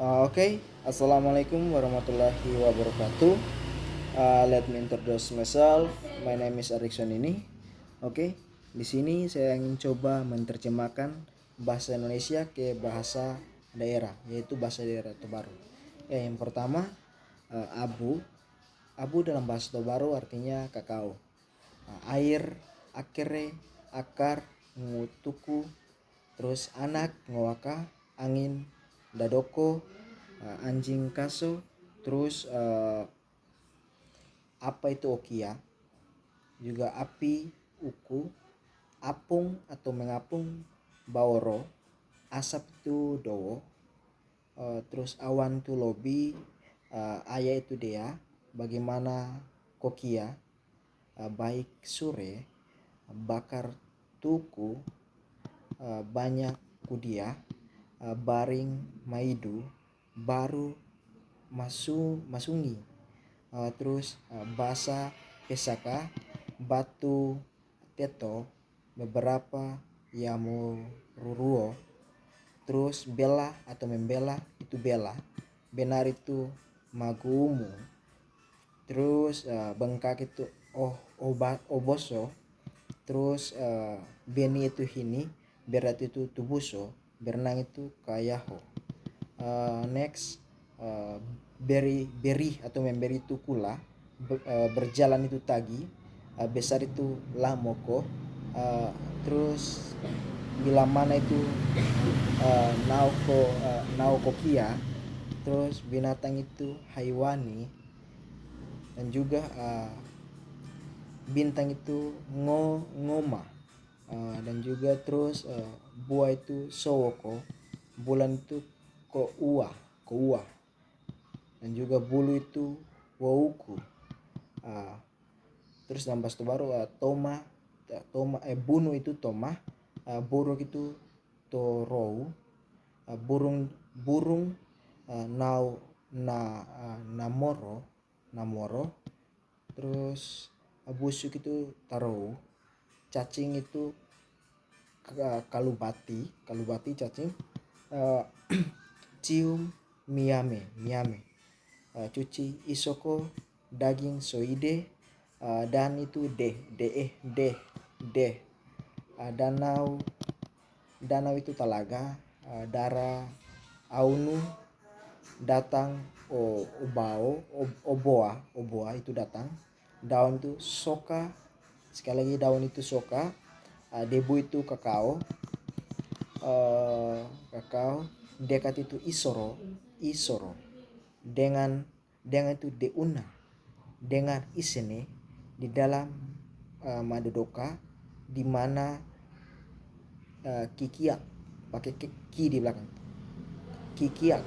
Assalamualaikum warahmatullahi wabarakatuh. Let me introduce myself. My name is Erikson ini. Di sini saya ingin coba menerjemahkan bahasa Indonesia ke bahasa daerah, yaitu bahasa daerah Tobaru. Yang pertama, abu. Abu dalam bahasa Tobaru artinya kakao. Air, akere, akar, ngutuku, terus anak, ngowaka, angin, dadoko, anjing kaso, terus apa itu okia, juga api, uku, apung atau mengapung, baoro, asap itu dowo, terus awan itu lobi, ayah itu dea, bagaimana kokia, baik sore, bakar tuku, banyak kudia, baring maidu, baru masungi, terus basa pesaka, batu teto, beberapa yamu ruruo, terus bela atau membela itu bela, benar itu magumu, terus bengkak itu oboso, terus beni itu hini, berat itu tubuso, berenang itu kayaho. Next, beri atau memberi itu kula, berjalan itu tagi, besar itu lamoko, terus bila mana itu naukokia, terus binatang itu haiwani, dan juga bintang itu ngoma, dan juga terus buah itu sowoko, bulan itu koua, dan juga bulu itu wauku. Terus dalam bahasa baru bunu itu toma, burung itu torou, burung burung namoro, terus busuk itu tarou, cacing itu kalubati cacing, cium miame, cuci isoko, daging soide, dan itu deh, danau itu talaga, dara aunu, datang oboa itu datang, daun itu soka, sekali lagi daun itu soka, debu itu kakao, dekat itu isoro, dengan itu deuna, dengan isene, di dalam madodoka, di mana kikiak, pakai ki di belakang, kikiak,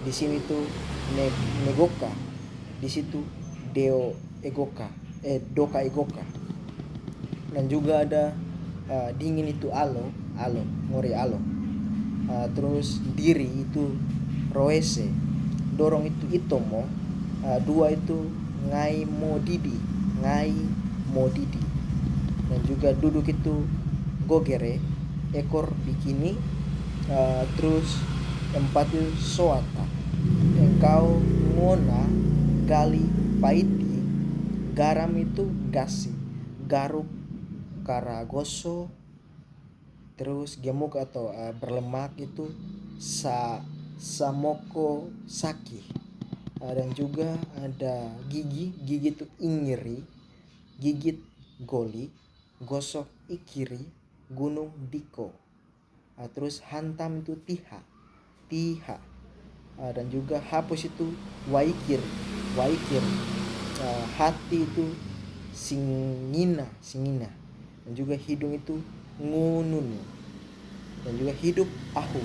di sini tuh negoka, di situ deo egoka, doka egoka, dan juga ada dingin itu alo ngori alo, terus diri itu roese, dorong itu itomo, dua itu ngai modidi, dan juga duduk itu gogere, ekor bikini, terus empat itu soata, engkau ngona, gali paiti, garam itu gasi, garuk karagoso, terus gemuk atau berlemak itu samoko saki, dan juga ada gigi itu ingiri, gigit goli, gosok ikiri, gunung diko, terus hantam itu tiha, dan juga hapus itu waikir, hati itu singina, dan juga hidung itu ngununu, dan juga hidup ahu,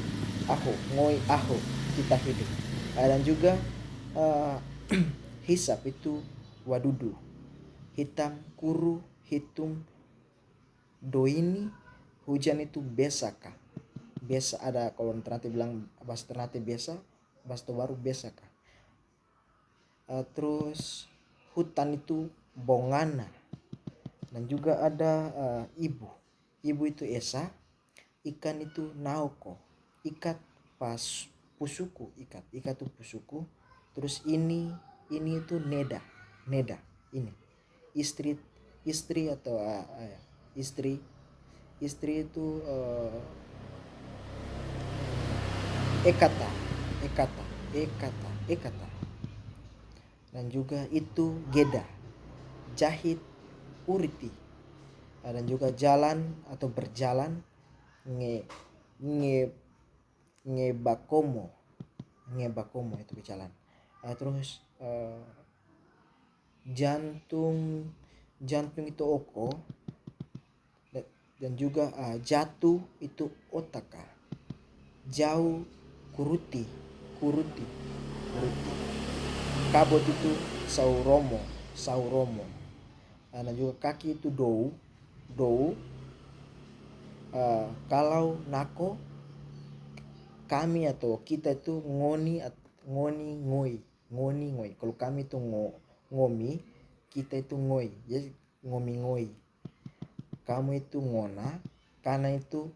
ngoi ahu, kita hidup, dan juga hisap itu wadudu, hitam kuru, hitung doini, hujan itu besaka, ada kalau Ternate bilang bahasa Ternate biasa, bahasa baru besaka, terus hutan itu bongana, dan juga ada ibu itu esa, ikan itu naoko, ikat pas pusuku, ikat tuh pusuku. Terus ini itu neda, ini istri, atau istri itu ekata, ekata. Dan juga itu geda, jahit, uriti. Dan juga jalan atau berjalan, nge nge ngebakomo, itu berjalan. Terus jantung itu oko, dan juga jatuh itu otaka, jauh kuruti, kabut itu sauromo, dan juga kaki itu dou, kalau nako kami atau kita itu ngoni, ngoi. Kalau kami itu ngomi, kita itu ngoi. Jadi ngoi. Kamu itu ngona, karena itu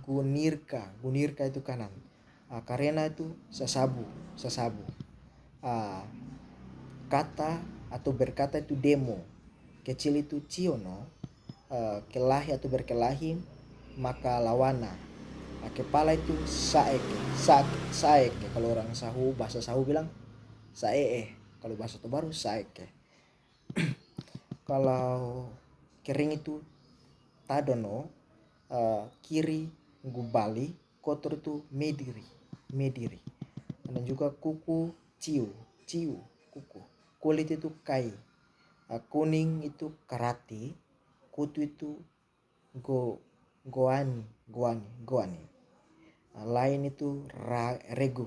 gunirka itu kanan. Karena itu sasabu. Kata atau berkata itu demo. Kecil itu ciono, kelahi atau berkelahi, maka lawana. Kepala itu saeke. Kalau orang Sahu, bahasa Sahu bilang saee. Kalau bahasa Tobaru saeke. Kalau kering itu tadono, kiri gubali, kotor itu mediri. Dan juga kuku ciu, kuku. Kulit itu kai, kuning itu karati, kutu itu goani. Lain itu regu.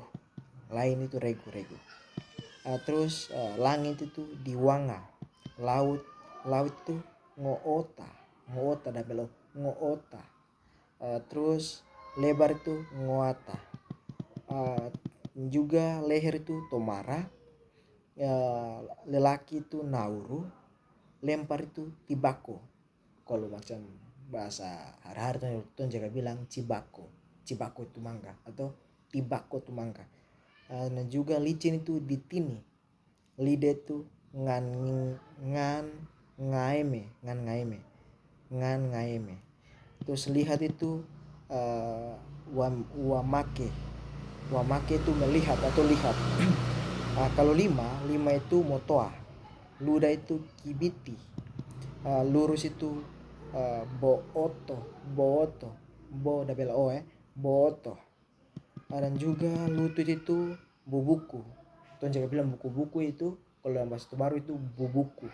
Terus langit itu diwangga, laut itu ngoota dabelo ngoota. Terus lebar itu ngoata. Juga leher itu tomara, lelaki itu nauru, lempar itu tibako. Kalau macam bahasa hari-hari tuh jaga bilang cibako itu mangga, atau tibako itu mangga. Dan juga licin itu ditini, lidah itu ngan ngaeme. Terus lihat itu wamake itu melihat atau lihat. Kalau lima itu motoa, luda itu kibiti, lurus itu booto, bo double o booto. Dan juga lutut itu bubuku. Tuh jaga bilang buku-buku itu, kalau yang bahasa baru itu bubuku.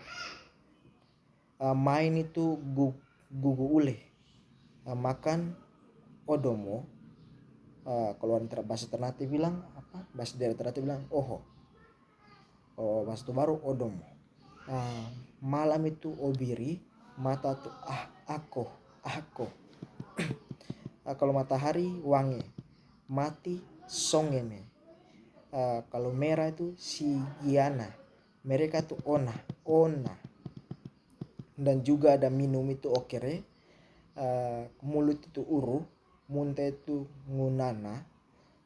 Main itu gugu ule. Makan odomo. Kalau bahasa Ternate bilang apa? Bahasa daerah Ternate bilang oho. Bahasa baru odomo. Malam itu obiri, mata tuh ako. Kalau matahari wangi, mati songeme. Kalau merah itu sigiana, mereka tuh ona. Dan juga ada minum itu okere, mulut itu uru, munte itu ngunana,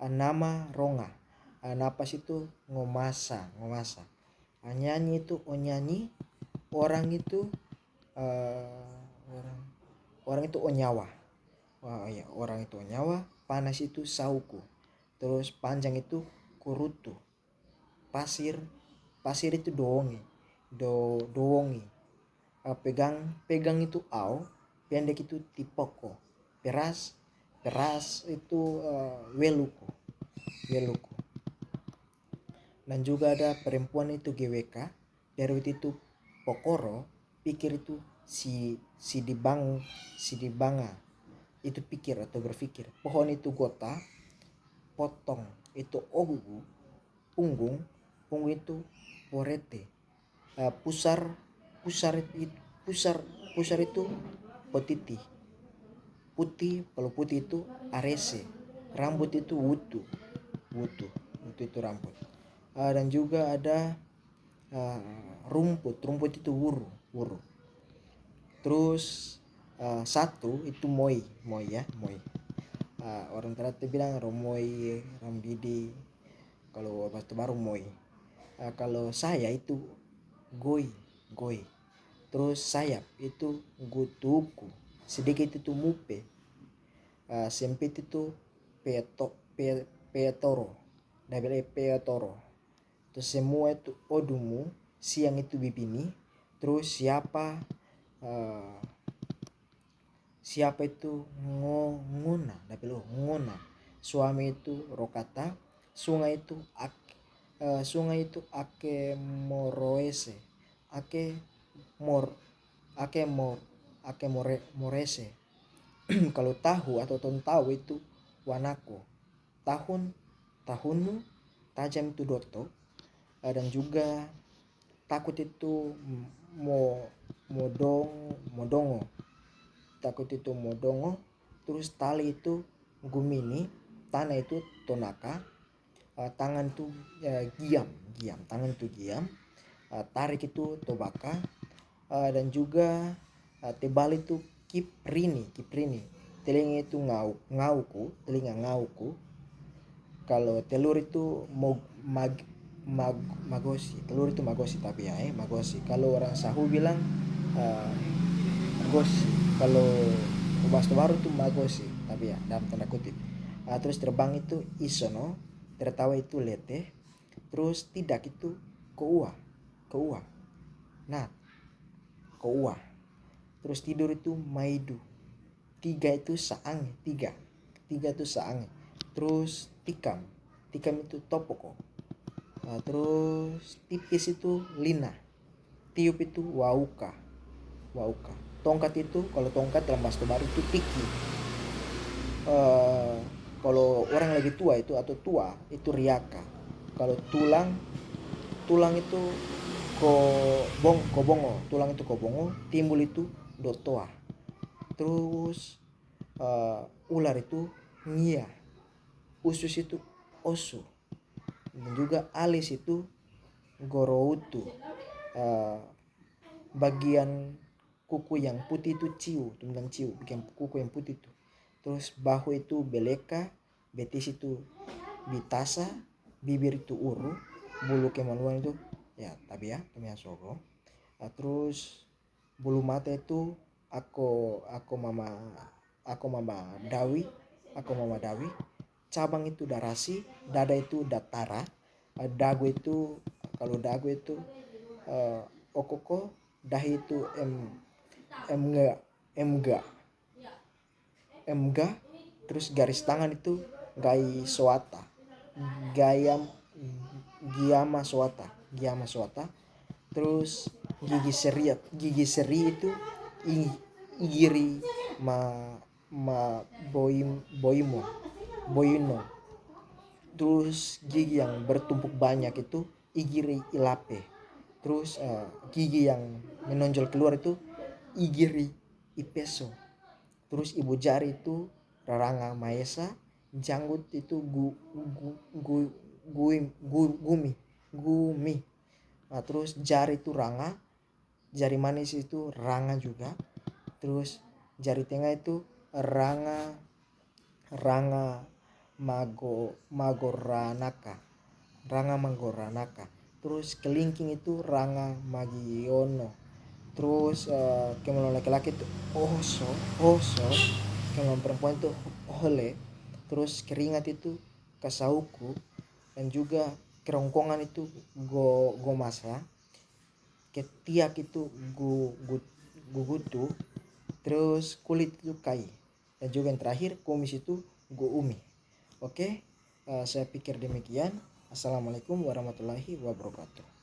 nama ronga, napas itu ngomasa. Nyanyi itu onyanyi, orang itu orang itu onyawa. Orang itu onyawa, panas itu sauku. Terus panjang itu kurutu. Pasir itu doongi. Pegang itu au, pendek itu tipoko. Peras itu weluku. Dan juga ada perempuan itu GWK, Derwit itu pokoro, pikir itu si dibanga itu pikir atau berpikir. Pohon itu gota, potong itu ogugu, punggung itu porete. Pusar itu potiti, putih. Kalau putih itu arese, rambut itu wutu itu rambut. Dan juga ada rumput itu wuru. Terus satu itu moi. Orang Ternate bilang romoi, rambidi, kalau Batu Baru moi. Kalau saya itu goi, goi. Terus sayap itu gutuku, sedikit itu mupe, sempit itu petoro, double petoro. Terus semua itu odumu, siang itu bibini. Terus uh, siapa itu ngona, double ngona. Suami itu rokata, sungai itu sungai itu ake moroese, ake mor ake mor ake morese. Kalau tahu atau tahu itu wanako, tahunmu tajam itu doto. Dan juga takut itu modongo, takut itu modongo. Terus tali itu gumini, tanah itu tonaka, tangan itu giam, tangan itu giam, tarik itu tobaka, dan juga tebal itu kiprini, telinga itu telinga ngauku. Kalau telur itu magosi, telur itu magosi, tapi ya magosi. Kalau orang Sahu bilang magosi. Kalau bahasa baru itu magosi, tapi ya dalam tanda kutip. Terus terbang itu isono, tertawa itu lete, terus tidak itu koua, nah koua. Terus tidur itu maidu, tiga itu saange, tiga itu saange. Terus tikam itu topoko. Terus tipis itu lina, tiup itu wauka. Tongkat itu, kalau tongkat dalam bahasa baru itu tiki. Kalau orang lagi tua itu atau tua itu riaka. Kalau tulang itu kobongo, tulang itu kobongo, timbul itu dotoa. Terus ular itu ngia, usus itu osu, dan juga alis itu goroutu. Bagian kuku yang putih itu ciu, bagian kuku yang putih itu. Terus bahu itu beleka, betis itu bitasa, bibir itu uru, bulu kemaluan itu ya tapi ya sogo. Terus bulu mata itu aku mama dawi, cabang itu darasi, dada itu datara, dagu itu, kalau dagu itu okoko, dahi itu emga, terus garis tangan itu gai soata, giama soata. Terus gigi seri itu igiri boino. Terus gigi yang bertumpuk banyak itu igiri ilape. Terus gigi yang menonjol keluar itu igiri ipeso. Terus ibu jari itu raranga maesa, janggut itu gumi. Terus jari itu ranga, jari manis itu ranga juga. Terus jari tengah itu ranga magoranaka. Terus kelingking itu ranga magiono. Terus kemaluan laki-laki itu oso. Kemaluan perempuan itu ole. Terus keringat itu kasauku, dan juga kerongkongan itu gomasa, ketiak itu gugutu. Terus kulit itu kai, dan juga yang terakhir kumis itu umi. Oke, saya pikir demikian. Assalamualaikum warahmatullahi wabarakatuh.